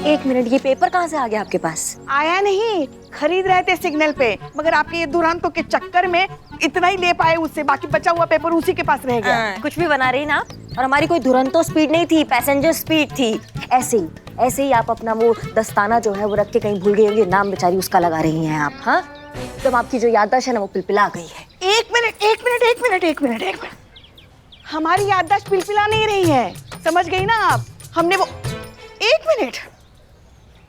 एक मिनट, ये पेपर कहाँ से आ गया आपके पास? आया नहीं, खरीद रहे थे सिग्नल पे, मगर आपके ये दुरंतों के चक्कर में इतना ही ले पाए उससे, बाकी बचा हुआ पेपर उसी के पास रह गया। कुछ भी बना रही ना, और हमारी कोई दुरंतो स्पीड नहीं थी, पैसेंजर स्पीड थी। ऐसे ही आप अपना वो दस्ताना जो है वो रख के कहीं भूल गई होंगी, नाम बेचारी उसका लगा रही हैं आप। हाँ, तो आपकी जो याददाश्त है ना वो पिलपिला गई है। एक मिनट, हमारी याददाश्त पिलपिला नहीं रही है, समझ गई ना आप? हमने वो एक मिनट,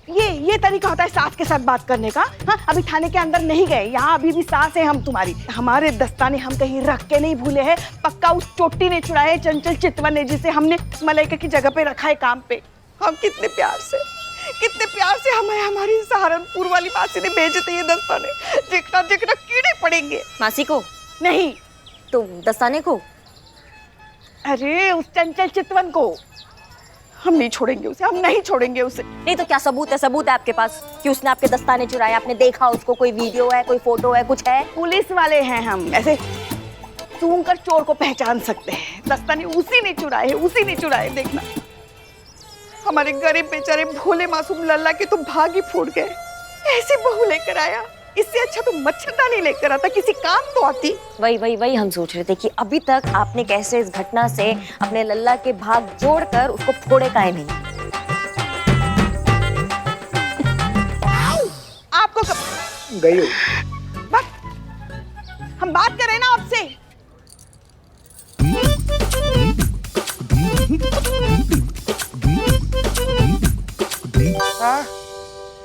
ये तरीका होता है सास के साथ बात करने का? हाँ, अभी थाने के अंदर नहीं गए, यहाँ अभी भी सास है हम तुम्हारी। हमारे दस्ताने हम कहीं रख के नहीं भूले हैं, पक्का उस चोटी ने चुराए, चंचल चितवन ने, जिसे हमने मलाइका की जगह पे रखा है काम पे। हम कितने प्यार से हमें हमारी सहारनपुर वाली मासी ने भेजे थे ये दस्ताने। देखना कीड़े पड़ेंगे। मासी को नहीं, तो दस्ताने को? अरे उस चंचल चितवन को हम नहीं छोड़ेंगे उसे, हम नहीं छोड़ेंगे उसे। नहीं तो क्या सबूत है आपके पास कि उसने आपके दस्ताने चुराए? आपने देखा उसको? कोई वीडियो है, कोई फोटो है, कुछ है? पुलिस वाले हैं हम, ऐसे सूंघ कर चोर को पहचान सकते हैं। दस्ताने उसी ने चुराए, देखना। हमारे गरीब बेचारे भोले मासूम लल्ला के तो भाग ही फूट गए। ऐसी बहू लेकर आया, इससे अच्छा तो मच्छरदानी लेकर आता, किसी काम तो आती। वही हम सोच रहे थे कि अभी तक आपने कैसे इस घटना से अपने लल्ला के भाग जोड़कर उसको फोड़े काहे नहीं। आपको कब गई हो? हम बात कर रहे हैं ना आपसे। हाँ,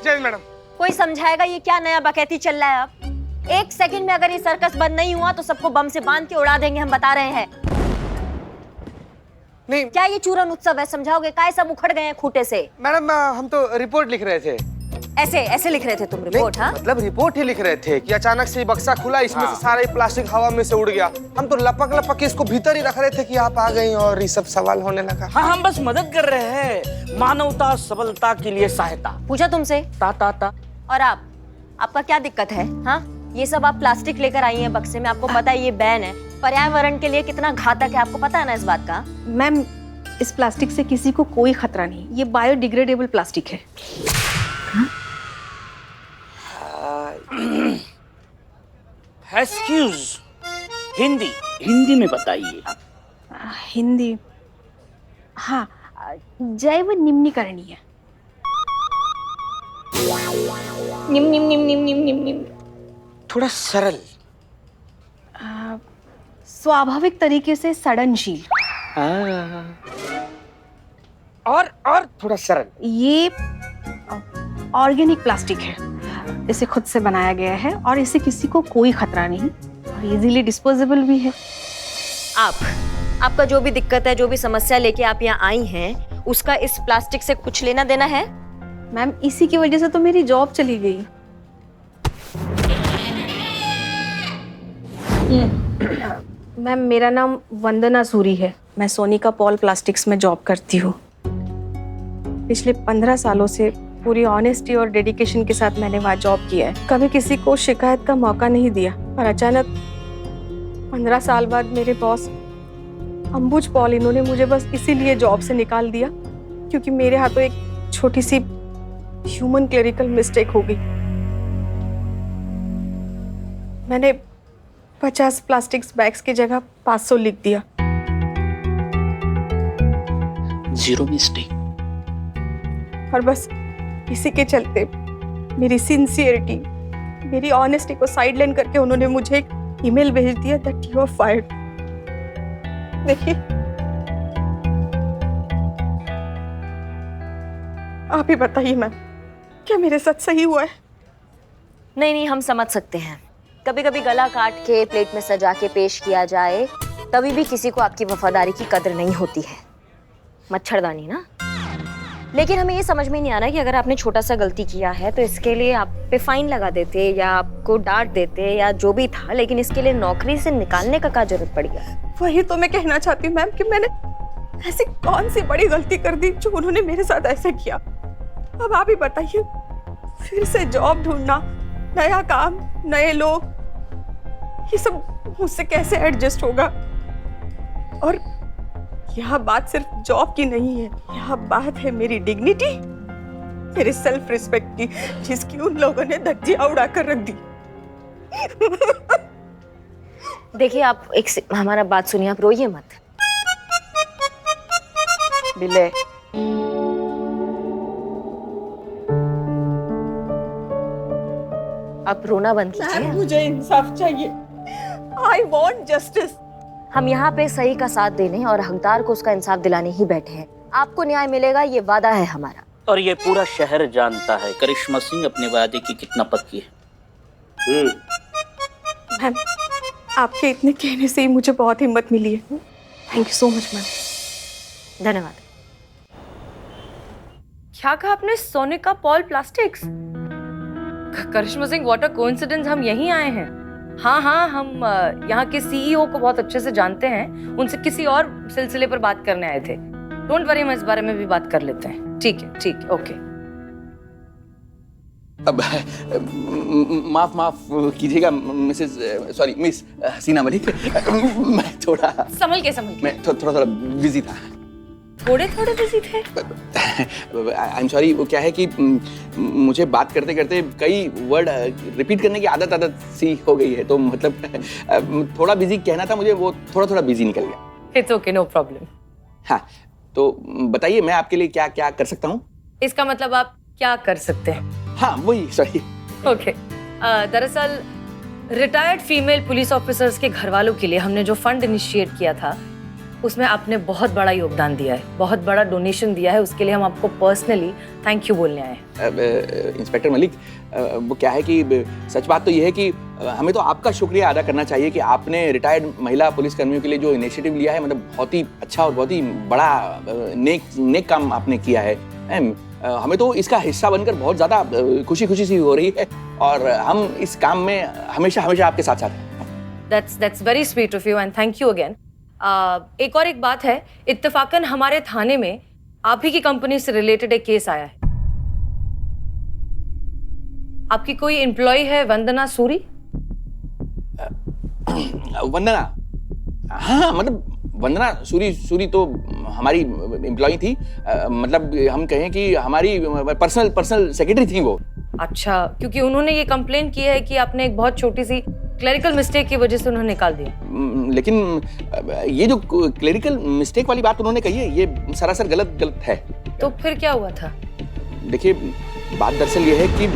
जय मैडम। कोई समझाएगा ये क्या नया बकैती चल रहा है? अब एक सेकंड में अगर ये सर्कस बंद नहीं हुआ तो सबको बम से बांध के उड़ा देंगे, हम बता रहे हैं। नहीं क्या ये चूरन उत्सव है? समझाओगे? काय सब उखड़ गए हैं खूंटे से। मैडम, हम तो रिपोर्ट लिख रहे थे। ऐसे लिख रहे थे तुम रिपोर्ट? हाँ, मतलब रिपोर्ट ही लिख रहे थे कि अचानक से ये बक्सा खुला, इसमें से सारा प्लास्टिक हवा में से उड़ गया। हम तो लपक के इसको भीतर ही रख रहे थे कि आप आ गई और ये सब सवाल होने लगा। हाँ, हम बस मदद कर रहे हैं, मानवता सबलता के लिए सहायता। पूछा तुमसे? ता। और आपका क्या दिक्कत है? हाँ, ये सब आप प्लास्टिक लेकर आई हैं बक्से में, आपको पता है ये बैन है, पर्यावरण के लिए कितना घातक है, आपको पता है ना इस बात का? मैम, इस प्लास्टिक से किसी को कोई खतरा नहीं, ये बायोडिग्रेडेबल प्लास्टिक है। एक्सक्यूज, हिंदी में बताइए। हिंदी? हाँ, जैव निम्नीकरणीय। निम। थोड़ा सरल। स्वाभाविक तरीके से सड़नशील। और थोड़ा सरल। ये ऑर्गेनिक प्लास्टिक है, इसे खुद से बनाया गया है और इसे किसी को कोई खतरा नहीं और इजीली डिस्पोजेबल भी है। आपका जो भी दिक्कत है, जो भी समस्या लेके आप यहाँ आई हैं, उसका इस प्लास्टिक से कुछ लेना देना है? मैम, इसी की वजह से तो मेरी जॉब चली गई। मैम, मेरा नाम वंदना सूरी है, मैं सोनिका पॉल प्लास्टिक्स में जॉब करती हूँ। पिछले 15 सालों से पूरी ऑनेस्टी और डेडिकेशन के साथ मैंने वहाँ जॉब किया है, कभी किसी को शिकायत का मौका नहीं दिया। पर अचानक 15 साल बाद मेरे बॉस अंबुज पॉल, इन्होंने मुझे बस इसीलिए जॉब से निकाल दिया क्योंकि मेरे हाथों एक छोटी सी ह्यूमन क्लेरिकल मिस्टेक हो गई। मैंने 50 प्लास्टिक्स बैग्स की जगह 500 लिख दिया। Zero mistake. और बस इसी के चलते मेरी सिंसियरिटी, मेरी ऑनेस्टी को साइडलाइन करके उन्होंने मुझे एक ईमेल भेज दिया दैट यू आर फायर्ड। देखिए, आप ही बताइए मैम, क्या मेरे साथ सही हुआ है? नहीं, हम समझ सकते हैं। कभी कभी गला काट के प्लेट में सजा के पेश किया जाए, तभी भी किसी को आपकी वफादारी की कदर नहीं होती है। मच्छरदानी ना? लेकिन हमें ये समझ में नहीं आ रहा कि अगर आपने छोटा सा गलती किया है तो इसके लिए आप पे फाइन लगा देते या आपको डांट देते या जो भी था, लेकिन इसके लिए नौकरी से निकालने का क्या जरूरत पड़ गया? वही तो मैं कहना चाहती हूँ मैम कि मैंने ऐसी कौन सी बड़ी गलती कर दी जो उन्होंने मेरे साथ ऐसे किया। अब आप ही बताइए, फिर से जॉब ढूंढना, नया काम, नए लोग, ये सब मुझसे कैसे एडजस्ट होगा? और यह बात सिर्फ जॉब की नहीं है, यह बात है मेरी डिग्निटी, मेरे सेल्फ रिस्पेक्ट की, जिसकी उन लोगों ने धज्जियां उड़ाकर रख दी। देखिए आप हमारा बात सुनिए, आप रोइए मत। बिल्ले, आप रोना बंद मैम, कीजिए। मुझे इंसाफ चाहिए। I want justice. हम यहाँ पे सही का साथ देने और हकदार को उसका इंसाफ दिलाने ही बैठे हैं। आपको न्याय मिलेगा, ये वादा है हमारा। और ये पूरा शहर जानता है करिश्मा सिंह अपने वादे की कितना पक्की है। मैम, आपके इतने कहने से ही मुझे बहुत हिम्मत मिली है। Thank you so much ma'am. धन्यवाद। क्या कहा आपने? Sonika Paul plastics? Karishma Singh, what a coincidence, हम यहीं आए हैं। हाँ, हम यहाँ के सीईओ को बहुत अच्छे से जानते हैं। उनसे किसी और सिलसिले पर बात करने आए थे। डोंट वरी, हम इस बारे में भी बात कर लेते हैं। ठीक है, ओके। अब माफ कीजिएगा मिसेस, सॉरी मिस हसीना मलिक, मैं थोड़ा संभल के। मैं थोड़ा बिजी था। थोड़े बिजी थे? I am sorry. वो क्या है कि मुझे बात करते करते कई वर्ड रिपीट करने की आदत सी हो गई है, तो मतलब थोड़ा बिजी कहना था मुझे, वो थोड़ा बिजी निकल गया। It's okay, no problem. हाँ, तो बताइए मैं आपके लिए क्या क्या कर सकता हूँ? इसका मतलब आप क्या कर सकते हैं? हाँ वही, सॉरी। ओके। दरअसल रिटायर्ड फीमेल पुलिस ऑफिसर्स के घर वालों के लिए हमने जो फंड इनिशिएट किया था, उसमें आपने बहुत बड़ा योगदान दिया है, बहुत बड़ा डोनेशन दिया है। उसके लिए हम आपको पर्सनली थैंक यू बोलने आए हैं। इंस्पेक्टर मलिक, वो क्या है कि सच बात तो ये है कि हमें तो आपका शुक्रिया अदा करना चाहिए कि आपने रिटायर्ड महिला पुलिस कर्मियों के लिए जो इनिशिएटिव लिया है, मतलब बहुत ही अच्छा और बहुत ही बड़ा नेक काम आपने किया है। हमें तो इसका हिस्सा बनकर बहुत ज़्यादा खुशी सी हो रही है, और हम इस काम में हमेशा आपके साथ हैं। That's very sweet of you and thank you again. एक बात है, इत्तेफाकन हमारे थाने में आप ही की कंपनी से रिलेटेड एक केस आया है। आपकी कोई एम्प्लॉय है वंदना सूरी? वंदना? हाँ, मतलब वंदना सूरी तो हमारी एम्प्लॉय थी। मतलब हम कहें कि हमारी पर्सनल सेक्रेटरी थी वो। अच्छा, क्योंकि उन्होंने ये कंप्लेन की है कि आपने एक बहुत छोटी सी क्लरिकल मिस्टेक की वजह से उन्हें निकाल दिया। लेकिन ये जो क्लरिकल मिस्टेक वाली बात उन्होंने कही है, ये सरासर गलत है। तो फिर क्या हुआ था? देखिए, बात दरअसल ये है कि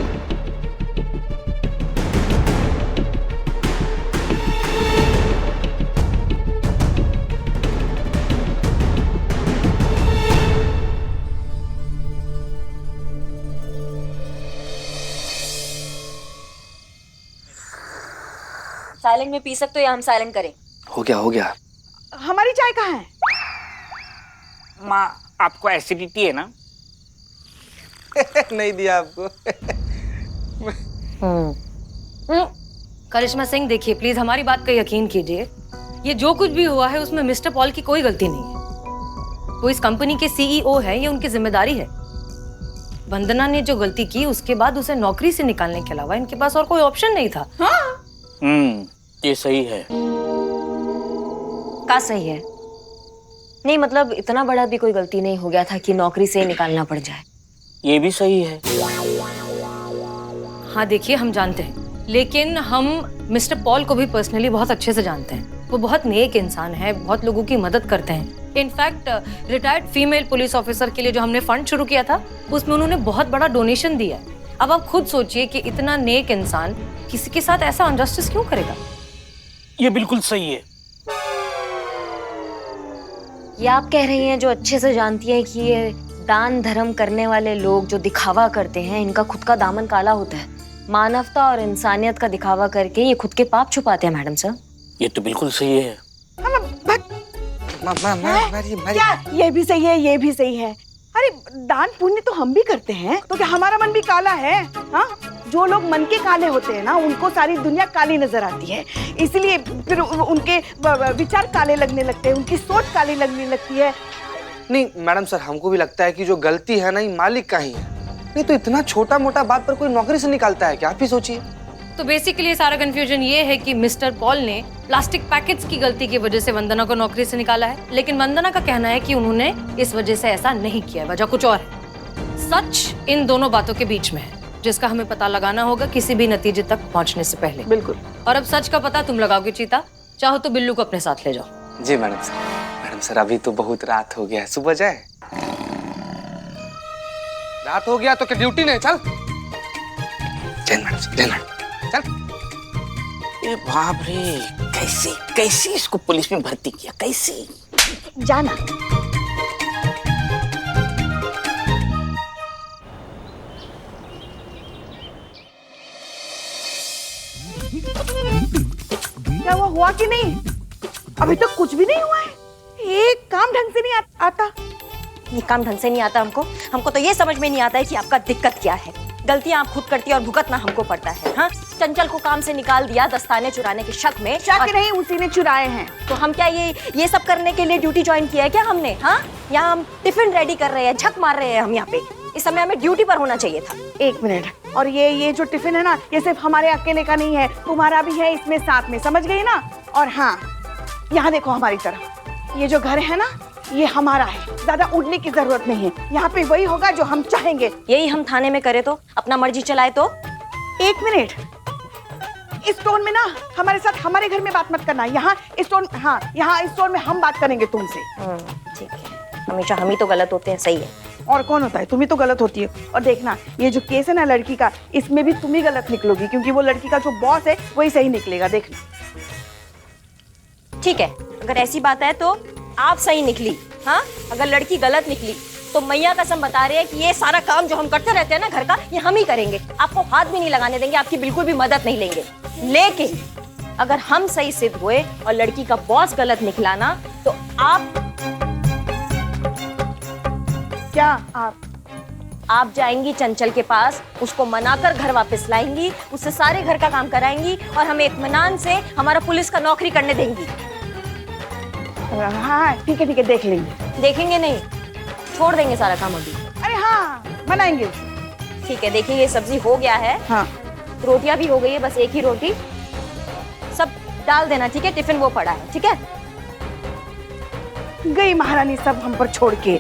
साइलेंट में पी सकते हो या हम साइलेंट करें? हो गया। हमारी चाय कहाँ है? माँ, आपको एसिडिटी है ना? नहीं दिया आपको। करिश्मा सिंह, देखिए प्लीज हमारी बात का यकीन कीजिए। ये जो कुछ भी हुआ है उसमें मिस्टर पॉल की कोई गलती नहीं है। वो इस कंपनी के सीईओ है, ये उनकी जिम्मेदारी है। वंदना ने जो गलती की उसके बाद उसे नौकरी से निकालने के अलावा इनके पास और कोई ऑप्शन नहीं था। ये सही है। का सही है? नहीं, मतलब इतना बड़ा भी कोई गलती नहीं हो गया था कि नौकरी से निकालना पड़ जाए। ये भी सही है। हाँ देखिए, हम जानते हैं, लेकिन हम मिस्टर पॉल को भी पर्सनली बहुत अच्छे से जानते हैं। वो बहुत नेक इंसान है, बहुत लोगों की मदद करते हैं। In fact retired female police officer के लिए जो हमने फंड शुरू किया था, उसमें उन्होंने बहुत बड़ा डोनेशन दिया है। अब आप खुद सोचिए कि इतना नेक इंसान किसी के साथ ऐसा अनजस्टिस क्यों करेगा? ये बिल्कुल सही है। ये आप कह रही हैं जो अच्छे से जानती हैं कि ये दान धर्म करने वाले लोग जो दिखावा करते हैं, इनका खुद का दामन काला होता है। मानवता और इंसानियत का दिखावा करके ये खुद के पाप छुपाते हैं मैडम सर। ये तो बिल्कुल सही है। क्या ये भी सही है, ये भी सही है। अरे दान पुण्य तो हम भी करते हैं, तो क्या हमारा मन भी काला है? हाँ, जो लोग मन के काले होते हैं ना, उनको सारी दुनिया काली नजर आती है। इसलिए फिर उनके विचार काले लगने लगते हैं, उनकी सोच काली लगने लगती है। नहीं मैडम सर, हमको भी लगता है कि जो गलती है ना, ये मालिक का ही है। नहीं तो इतना छोटा मोटा बात पर कोई नौकरी से निकालता है क्या? आप ही सोचिए। तो बेसिकली सारा कंफ्यूजन ये है कि मिस्टर पॉल ने प्लास्टिक पैकेट्स की गलती की वजह से वंदना को नौकरी से निकाला है, लेकिन वंदना का कहना है कि उन्होंने इस वजह से ऐसा नहीं किया है, वजह कुछ और है। सच इन दोनों बातों के बीच में है, जिसका हमें पता लगाना होगा किसी भी नतीजे तक पहुंचने से पहले। बिल्कुल। और अब सच का पता तुम लगाओगे चीता, चाहो तो बिल्लू को अपने साथ ले जाओ। जी मैडम सर। मैडम सर अभी तो बहुत रात हो गया है, सुबह जाए। रात हो गया तो क्या ड्यूटी नहीं? चल जय मैडम सर, जय मैडम चल। ए बाप रे, कैसे कैसे इसको पुलिस में भर्ती किया, कैसे? जाना। क्या हुआ कि नहीं? अभी तक कुछ भी नहीं हुआ है। एक काम ढंग से नहीं आता। ये काम ढंग से नहीं आता हमको तो ये समझ में नहीं आता है कि आपका दिक्कत क्या है। गलतियां आप खुद करती है और भुगतना हमको पड़ता है। हाँ, चंचल को काम से निकाल दिया दस्ताने चुराने के शक में। शक नहीं, उसी ने चुराए हैं। तो हम क्या ये सब करने के लिए ड्यूटी ज्वाइन किया है क्या हमने? हाँ, यहाँ हम टिफिन रेडी कर रहे हैं, झक मार रहे हैं हम यहाँ पे। इस समय हमें ड्यूटी पर होना चाहिए था। एक मिनट। और ये जो टिफिन है ना, ये सिर्फ हमारे अकेले का नहीं है, तुम्हारा भी है इसमें साथ में, समझ गई ना? और हाँ, यहाँ देखो हमारी तरफ, ये जो घर है ना, ये हमारा है। ज्यादा उड़ने की जरूरत नहीं है, यहाँ पे वही होगा जो हम चाहेंगे। यही हम थाने में करे तो, अपना मर्जी चलाए तो? एक मिनट, इस टोन में ना हमारे साथ हमारे घर में बात मत करना। यहाँ इस टोन, हाँ यहाँ इस टोन में हम बात करेंगे तुमसे। ठीक है, हमेशा हम ही तो गलत होते हैं। सही है। और कौन होता है? तुम ही तो गलत होती है। और देखना, ये जो केस है ना लड़की का, इसमें भी तुम ही गलत निकलोगी, क्योंकि वो लड़की का जो बॉस है वही सही निकलेगा। देखना। ठीक है, अगर ऐसी बात है तो आप सही निकली। हाँ, अगर लड़की गलत निकली तो मैया कसम बता रहे हैं कि ये सारा काम जो हम करते रहते हैं ना घर का, ये हम ही करेंगे। आपको हाथ भी नहीं लगाने देंगे, आपकी बिल्कुल भी मदद नहीं लेंगे। लेकिन अगर हम सही सिद्ध हुए और लड़की का बॉस गलत निकला ना, तो आप क्या? आप जाएंगी चंचल के पास, उसको मनाकर घर वापस लाएंगी, उससे सारे घर का काम कराएंगी और हमें इत्मीनान से हमारा पुलिस का नौकरी करने देंगी। हाँ ठीक है, देख लेंगे। देखेंगे नहीं, छोड़ देंगे सारा काम अभी। अरे हाँ, बनाएंगे। ठीक है, देखिए ये सब्जी हो गया है। हाँ, रोटियां भी हो गई है, बस एक ही रोटी। सब डाल देना, ठीक है? टिफिन वो पड़ा है, ठीक है? गई महारानी सब हम पर छोड़ के।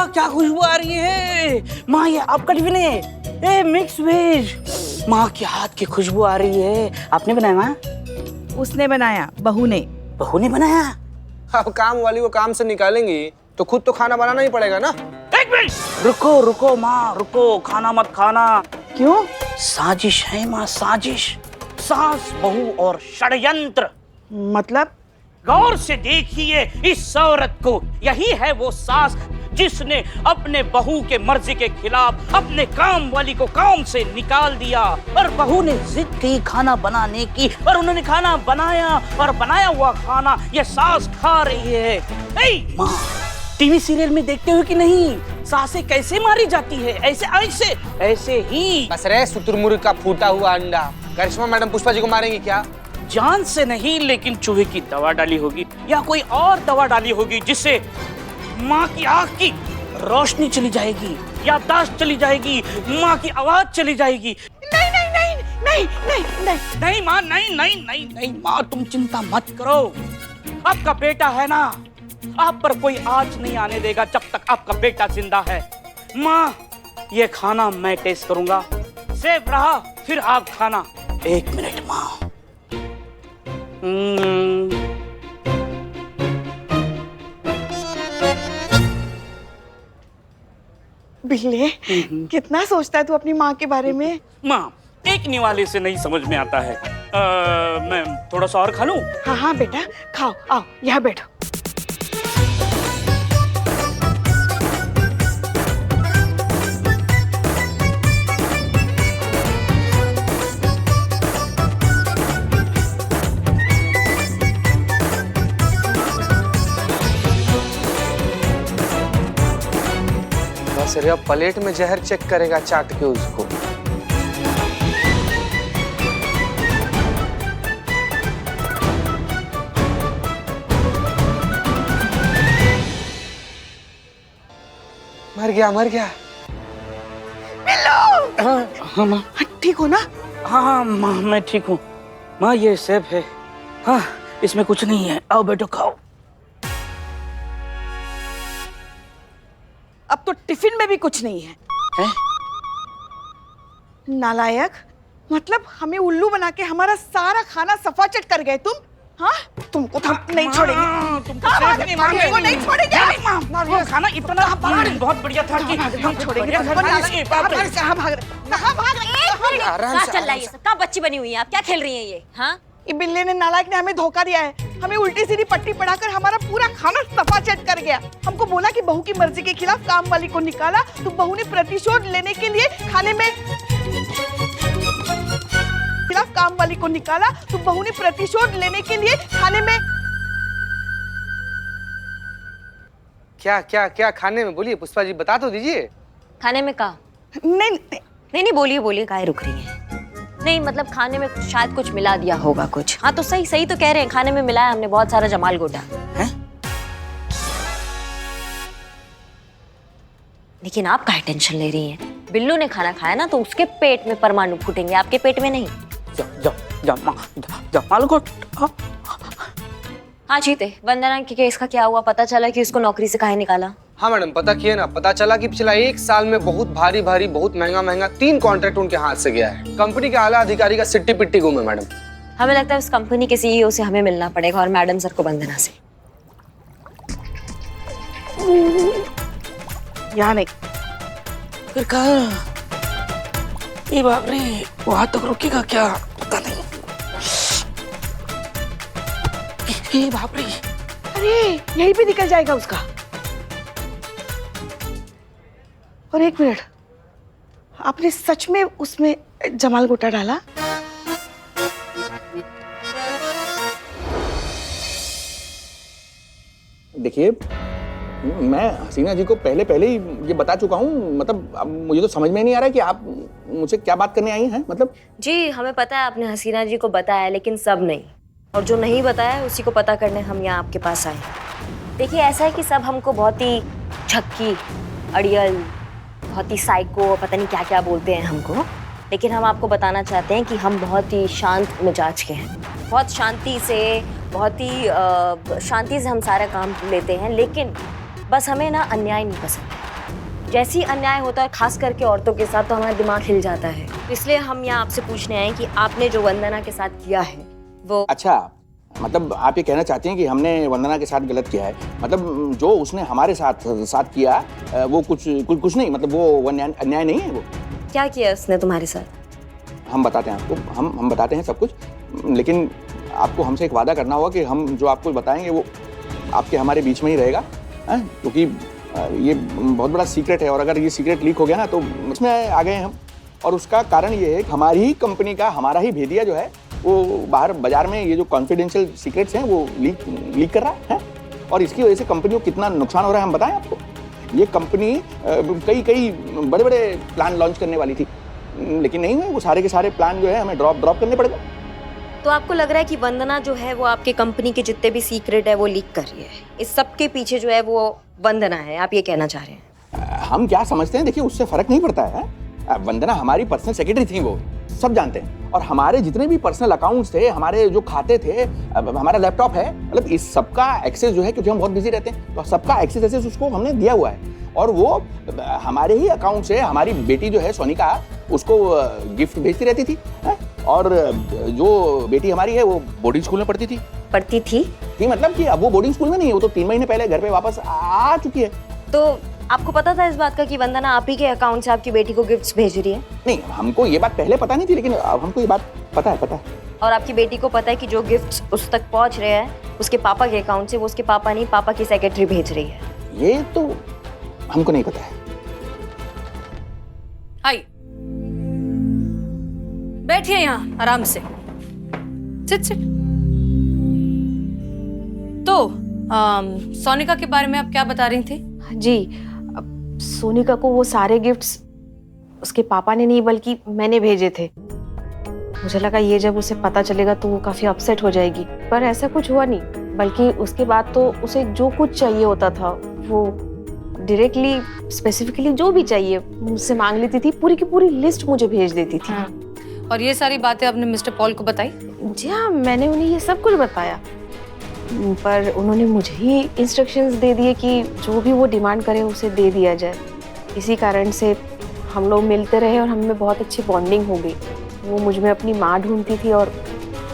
क्या खुशबू आ रही है माँ, ये आपका टिफिन है? ए मिक्स वेज। माँ के हाथ की खुशबू आ रही है। आपने बनाया माँ? उसने बनाया, बहू ने। बहू ने बनाया? अब काम वाली को काम से निकालेंगी तो खुद तो खाना बनाना ही पड़ेगा ना। एक मिनट रुको रुको माँ, रुको, खाना मत खाना। क्यों? साजिश है माँ, साजिश। सास बहू और षड्यंत्र। मतलब? गौर से देखिए इस औरत को। यही है वो सास जिसने अपने बहू के मर्जी के खिलाफ अपने काम वाली को काम से निकाल दिया, और बहू ने जिद की खाना बनाने की, और उन्होंने खाना बनाया, और बनाया हुआ खाना ये सास खा रही है। ए माँ, टीवी सीरियल में देखते हो कि नहीं, सासें कैसे मारी जाती है? ऐसे ऐसे ऐसे ही। बस रे शुतुरमुर्ग का फूटा हुआ अंडा। करिश्मा मैडम पुष्पा जी को मारेंगी क्या? जान से नहीं, लेकिन चूहे की दवा डाली होगी या कोई और दवा डाली होगी जिससे माँ की आंख की रोशनी चली जाएगी, याददाश्त चली जाएगी, माँ की आवाज चली जाएगी। नहीं नहीं नहीं नहीं नहीं नहीं नहीं माँ, नहीं नहीं नहीं नहीं माँ, तुम चिंता मत करो। आपका बेटा है ना, आप पर कोई आँच नहीं आने देगा जब तक आपका बेटा जिंदा है। माँ, ये खाना मैं टेस्ट करूंगा, सेफ रहा फिर आप खाना। एक मिनट माँ। बिल्ले, कितना सोचता है तू अपनी माँ के बारे में? माँ, एक निवाले से नहीं समझ में आता है। मैं थोड़ा सा और खा लूं? हाँ हाँ बेटा, खाओ, आओ यहाँ बैठो। बस रे, अब प्लेट में जहर चेक करेगा चाट के उसको। मर गया मर गया। हाँ माँ, ठीक हो ना? हाँ माँ, मैं ठीक हूँ माँ, ये सेब है। हाँ, इसमें कुछ नहीं है। आओ बेटो खाओ। अब तो टिफिन में भी कुछ नहीं है। हैं? नालायक, मतलब हमें उल्लू बना के हमारा सारा खाना सफाचट कर गए तुम। हाँ, तुमको तो हम नहीं छोड़ेंगे, तुमको कहाँ सेफ भागने नहीं मारेंगे। तुमको नहीं छोड़ेंगे। वो खाना इतना बहुत बढ़िया था कि हम छोड़ेंगे बढ़िया तुमको। था। नालायक, कहाँ भाग रहे? क्या चल रहा है ये सब? कहाँ बच्ची बनी हुई है आप? क्या खेल रही हैं ये? हाँ, ये बिल्ले ने, नालायक ने हमें धोखा दिया है। हमें उल्टी सीधी पट्टी पढ़ाकर हमारा पूरा खाना सफाचट कर गया। हमको बोला कि बहू की मर्जी के खिलाफ काम वाली को निकाला, तो बहू ने प्रतिशोध लेने के लिए खाने में काम वाली को निकाला, तो बहू ने प्रतिशोध लेने के लिए खाने में क्या खाने में? बोलिए पुष्पा जी, बता तो दीजिए। खाने में कहा? नहीं, बोलिए काहे रुक रही हैं? नहीं मतलब खाने में शायद कुछ मिला दिया होगा कुछ। हाँ तो सही तो कह रहे हैं, खाने में मिलाया हमने बहुत सारा जमाल गोटा। हैं? लेकिन आप काहे टेंशन ले रही हैं? बिल्लू ने खाना खाया ना, तो उसके पेट में परमाणु फूटेंगे, आपके पेट में नहीं। जमाल को हाँ जीते, वंदना के केस का क्या हुआ? पता चला कि उसको नौकरी से काहे निकाला? हाँ मैडम, पता किए ना, पता चला कि पिछला 1 साल में बहुत भारी बहुत महंगा 3 कॉन्ट्रैक्ट उनके हाथ से गया है। कंपनी के आला अधिकारी का सिट्टी पिट्टी गुम है मैडम। हमें लगता है उस कंपनी के सीईओ से हमें मिलना पड़ेगा, और मैडम सर को वंदना से। यहाँ नहीं। फिर कहा ये बाप रे, वहां तक रुकेगा क्या पता नहीं। ये बाप रे, अरे यही भी निकल जाएगा उसका। और 1 मिनट, आपने सच में उसमें जमाल गोटा डाला? देखिए, मैं हसीना जी को पहले ही ये बता चुका हूँ। मतलब अब मुझे तो समझ में नहीं आ रहा है कि आप मुझसे क्या बात करने आई हैं। मतलब जी हमें पता है आपने हसीना जी को बताया, लेकिन सब नहीं, और जो नहीं बताया उसी को पता करने हम यहाँ आपके पास आए। देखिए ऐसा है कि सब हमको बहुत ही झक्की, अड़ियल, बहुत ही साइको, पता नहीं क्या क्या बोलते हैं हमको, लेकिन हम आपको बताना चाहते हैं कि हम बहुत ही शांत मिजाज के हैं। बहुत शांति से हम सारा काम लेते हैं, लेकिन बस हमें ना अन्याय नहीं पसंद है। जैसे ही अन्याय होता है, खास करके औरतों के साथ, तो हमारा दिमाग हिल जाता है। इसलिए हम यहाँ आपसे पूछने आए कि आपने जो वंदना के साथ किया है वो। अच्छा, मतलब आप ये कहना चाहती हैं कि हमने वंदना के साथ गलत किया है? मतलब जो उसने हमारे साथ किया वो कुछ नहीं, मतलब वो अन्याय नहीं है? वो क्या किया उसने तुम्हारे साथ? हम बताते हैं आपको, हम बताते हैं सब कुछ, लेकिन आपको हमसे एक वादा करना होगा कि हम जो आपको बताएंगे वो आपके हमारे बीच में ही रहेगा, क्योंकि ये बहुत बड़ा सीक्रेट है, और अगर ये सीक्रेट लीक हो गया ना तो इसमें आ गए हम। और उसका कारण ये है कि हमारी ही कंपनी का, हमारा ही भेदिया जो है वो बाहर बाजार में ये जो कॉन्फिडेंशियल सीक्रेट्स हैं वो लीक कर रहा है, और इसकी वजह से कंपनी को कितना नुकसान हो रहा है हम बताएं आपको। ये कंपनी कई बड़े प्लान लॉन्च करने वाली थी, लेकिन नहीं हुए। वो सारे के सारे प्लान जो है हमें ड्रॉप करने पड़ गए। तो आपको लग रहा है कि वंदना जो है वो आपके कंपनी के जितने भी सीक्रेट है वो लीक कर रही है? इस सब के पीछे जो है वो वंदना है, आप ये कहना चाह रहे हैं? हम क्या समझते हैं, देखिए उससे फर्क नहीं पड़ता है। वंदना हमारी पर्सनल सेक्रेटरी थी, वो सब जानते हैं, और हमारे जितने भी पर्सनल अकाउंट्स थे, हमारे जो खाते थे, हमारा लैपटॉप है, मतलब इस सबका एक्सेस जो है, क्योंकि हम बहुत बिजी रहते हैं, तो सबका एक्सेस उसको हमने दिया हुआ है। और वो हमारे ही अकाउंट से हमारी बेटी जो है सोनिका, उसको गिफ्ट भेजती रहती थी, और जो बेटी हमारी है वो बोर्डिंग स्कूल में पढ़ती थी। मतलब कि अब वो बोर्डिंग स्कूल में नहीं है, वो तो 3 महीने पहले घर पे वापस आ चुकी है। तो आपको पता था इस बात का कि वंदना आप ही के अकाउंट से आपकी बेटी को गिफ्ट्स भेज रही है? नहीं, हमको ये बात पहले पता नहीं थी, लेकिन अब हमको ये बात पता है। और आपकी बेटी को पता है कि जो गिफ्ट्स उस तक पहुंच रहे हैं उसके पापा के अकाउंट से, वो उसके पापा नहीं, पापा की सेक्रेटरी भेज रही है? ये तो हमको नहीं पता है। आइए, बैठिए यहाँ आराम से, सिट। तो सोनिका के बारे में आप क्या बता रही थी? जी, अब सोनिका को वो सारे गिफ्ट्स उसके पापा ने नहीं बल्कि मैंने भेजे थे। मुझे लगा ये जब उसे पता चलेगा तो वो काफी अपसेट हो जाएगी, पर ऐसा कुछ हुआ नहीं, बल्कि उसके बाद तो उसे जो कुछ चाहिए होता था वो डायरेक्टली स्पेसिफिकली जो भी चाहिए मुझसे मांग लेती थी, पूरी की पूरी लिस्ट मुझे भेज देती थी। और ये सारी बातें आपने मिस्टर पॉल को बताई? जी हाँ, मैंने उन्हें ये सब कुछ बताया, पर उन्होंने मुझे ही इंस्ट्रक्शंस दे दिए कि जो भी वो डिमांड करे उसे दे दिया जाए। इसी कारण से हम लोग मिलते रहे और हमें बहुत अच्छी बॉन्डिंग हो गई। वो मुझ में अपनी माँ ढूंढती थी और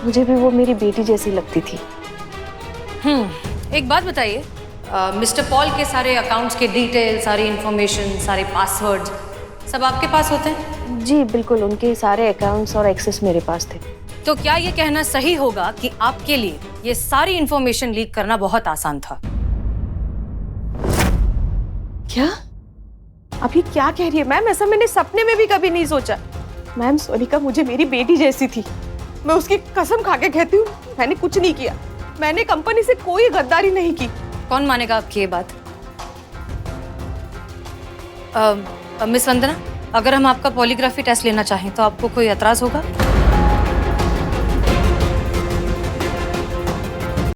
मुझे भी वो मेरी बेटी जैसी लगती थी। एक बात बताइए, मिस्टर पॉल के सारे अकाउंट्स के डिटेल, सारी इंफॉर्मेशन, सारे पासवर्ड्स सब आपके पास होते हैं? जी बिल्कुल, उनके सारे अकाउंट्स और एक्सेस मेरे पास थे। तो क्या ये कहना सही होगा कि आपके लिए ये सारी इंफॉर्मेशन लीक करना बहुत आसान था? क्या? अभी क्या कह रही है मैम? ऐसा मैंने सपने में भी कभी नहीं सोचा। मैम, सोनिका मुझे मेरी बेटी जैसी थी। मैं उसकी कसम खा के कहती हूँ, मैंने कुछ नहीं किया। मैंने कंपनी से कोई गद्दारी नहीं की। कौन मानेगा आपकी ये बात? मिस वंदना, अगर हम आपका पॉलीग्राफी टेस्ट लेना चाहें तो आपको कोई एतराज होगा?